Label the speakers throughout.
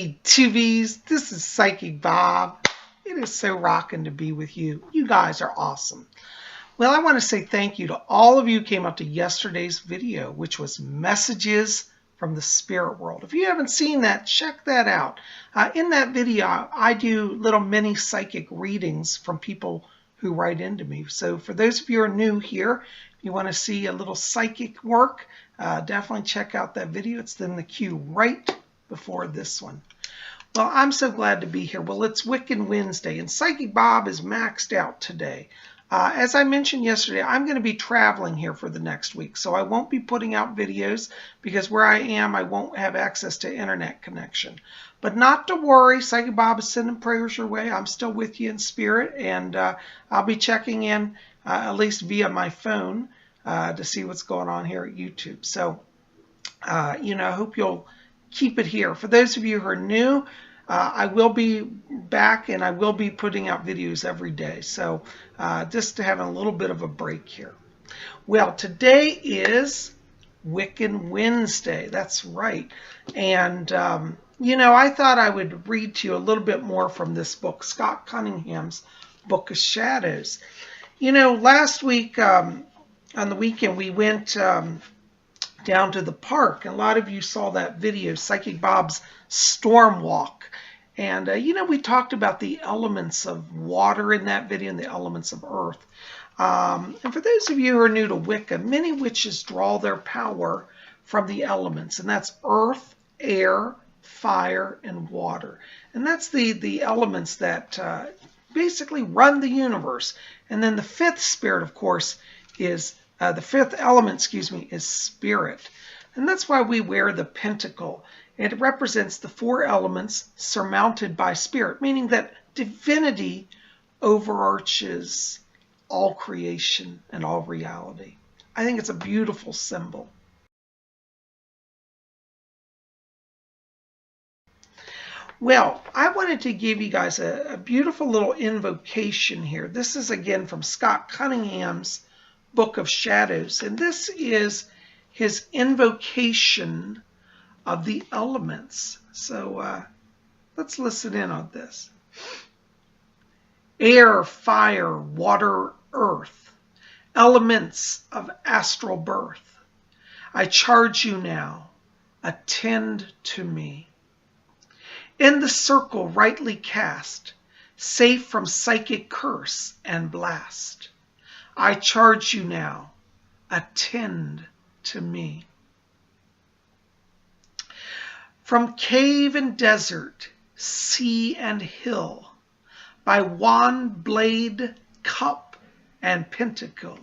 Speaker 1: Hey, Tubies, this is Psychic Bob. It is so rocking to be with you. You guys are awesome. Well, I want to say thank you to all of you who came up to yesterday's video, which was Messages from the Spirit World. If you haven't seen that, check that out. In that video, I do little mini psychic readings from people who write into me. So for those of you who are new here, if you want to see a little psychic work, definitely check out that video. It's in the queue right before this one. Well, I'm so glad to be here. Well, it's Wiccan Wednesday, and Psychic Bob is maxed out today. As I mentioned yesterday, I'm going to be traveling here for the next week, so I won't be putting out videos because where I am, I won't have access to internet connection. But not to worry, Psychic Bob is sending prayers your way. I'm still with you in spirit, and I'll be checking in at least via my phone to see what's going on here at YouTube. So, I hope you'll keep it here. For those of you who are new, I will be back and I will be putting out videos every day. So just to have a little bit of a break here. Well, today is Wiccan Wednesday. That's right. And, I thought I would read to you a little bit more from this book, Scott Cunningham's Book of Shadows. Last week on the weekend, we went down to the park, and a lot of you saw that video, Psychic Bob's Storm Walk. And, we talked about the elements of water in that video and the elements of earth. And for those of you who are new to Wicca, many witches draw their power from the elements, and that's earth, air, fire, and water. And that's the elements that basically run the universe. And then the fifth spirit, of course, is the fifth element, is spirit. And that's why we wear the pentacle. It represents the four elements surmounted by spirit, meaning that divinity overarches all creation and all reality. I think it's a beautiful symbol. Well, I wanted to give you guys a beautiful little invocation here. This is again from Scott Cunningham's Book of Shadows, and this is his invocation of the elements. So let's listen in on this. Air, fire, water, earth, elements of astral birth, I charge you now, attend to me. In the circle rightly cast, safe from psychic curse and blast, I charge you now, attend to me. From cave and desert, sea and hill, by wand, blade, cup, and pentacle,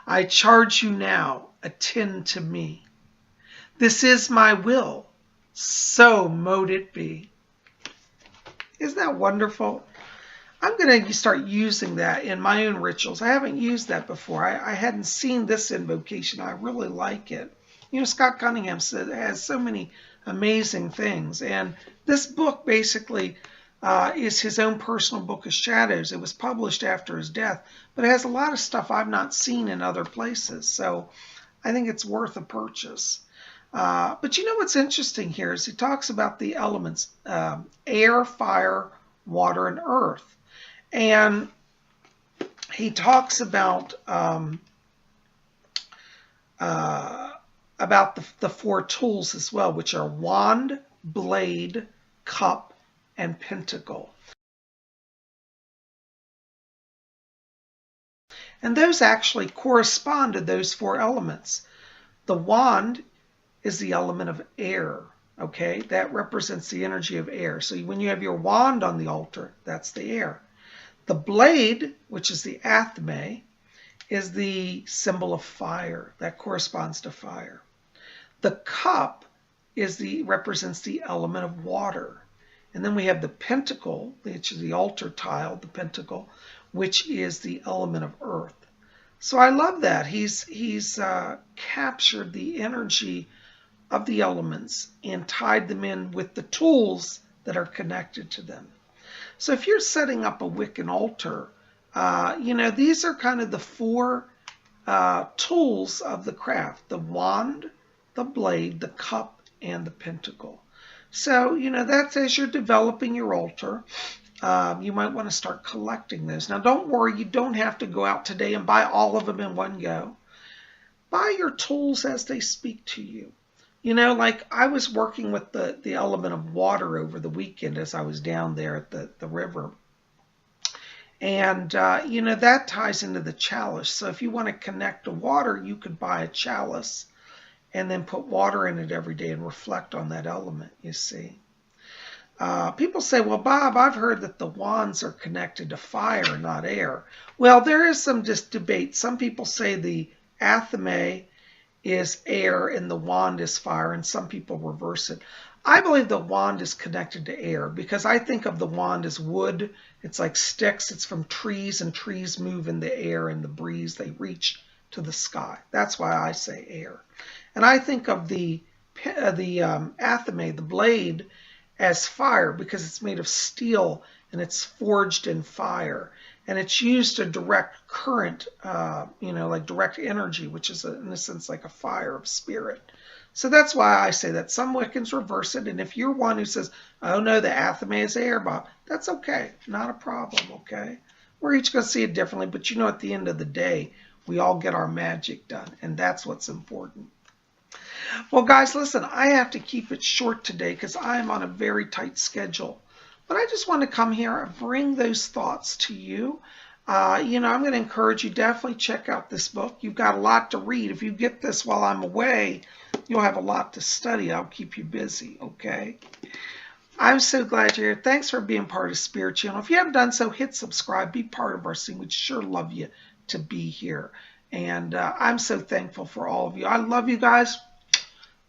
Speaker 1: I charge you now, attend to me. This is my will, so mote it be. Isn't that wonderful? I'm going to start using that in my own rituals. I haven't used that before. I hadn't seen this invocation. I really like it. Scott Cunningham has so many amazing things. And this book basically is his own personal Book of Shadows. It was published after his death, but it has a lot of stuff I've not seen in other places. So I think it's worth a purchase. But what's interesting here is he talks about the elements, air, fire, water, and earth. And he talks about the four tools as well, which are wand, blade, cup, and pentacle. And those actually correspond to those four elements. The wand is the element of air, okay? That represents the energy of air. So when you have your wand on the altar, that's the air. The blade, which is the athame, is the symbol of fire. That corresponds to fire. The cup represents the element of water. And then we have the pentacle, which is the altar tile, the pentacle, which is the element of earth. So I love that. He's captured the energy of the elements and tied them in with the tools that are connected to them. So if you're setting up a Wiccan altar, these are kind of the four tools of the craft: the wand, the blade, the cup, and the pentacle. So, that's as you're developing your altar. You might want to start collecting those. Now, don't worry, you don't have to go out today and buy all of them in one go. Buy your tools as they speak to you. Like I was working with the element of water over the weekend as I was down there at the river. And, that ties into the chalice. So if you want to connect to water, you could buy a chalice and then put water in it every day and reflect on that element, you see. People say, well, Bob, I've heard that the wands are connected to fire, not air. Well, there is some just debate. Some people say the athame is air and the wand is fire, and some people reverse it. I believe the wand is connected to air because I think of the wand as wood. It's like sticks. It's from trees, and trees move in the air and the breeze. They reach to the sky. That's why I say air. And I think of the athame, the blade, as fire because it's made of steel and it's forged in fire. And it's used to direct current, like direct energy, which is in a sense like a fire of spirit. So that's why I say that. Some Wiccans reverse it. And if you're one who says, oh no, the athame is air, Bob, that's okay. Not a problem, okay? We're each going to see it differently. But at the end of the day, we all get our magic done. And that's what's important. Well, guys, listen, I have to keep it short today because I am on a very tight schedule. But I just want to come here and bring those thoughts to you. I'm going to encourage you, definitely check out this book. You've got a lot to read. If you get this while I'm away, you'll have a lot to study. I'll keep you busy, okay? I'm so glad you're here. Thanks for being part of Spirit Channel. If you haven't done so, hit subscribe. Be part of our scene. We'd sure love you to be here. And I'm so thankful for all of you. I love you guys.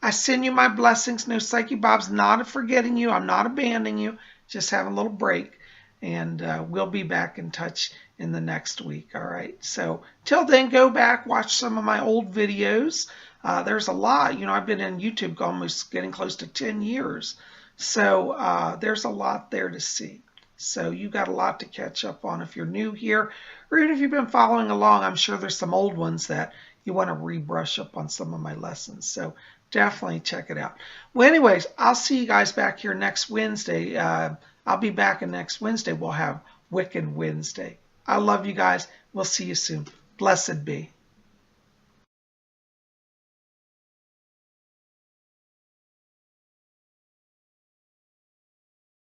Speaker 1: I send you my blessings. No, Psyche Bob's not forgetting you. I'm not abandoning you. Just having a little break. And we'll be back in touch in the next week. All right. So till then, go back, watch some of my old videos. There's a lot. I've been in YouTube almost getting close to 10 years. So there's a lot there to see. So you got a lot to catch up on if you're new here. Or even if you've been following along, I'm sure there's some old ones that you want to rebrush up on some of my lessons. So definitely check it out. Well, anyways, I'll see you guys back here next Wednesday. I'll be back in next Wednesday. We'll have Wiccan Wednesday. I love you guys. We'll see you soon. Blessed be.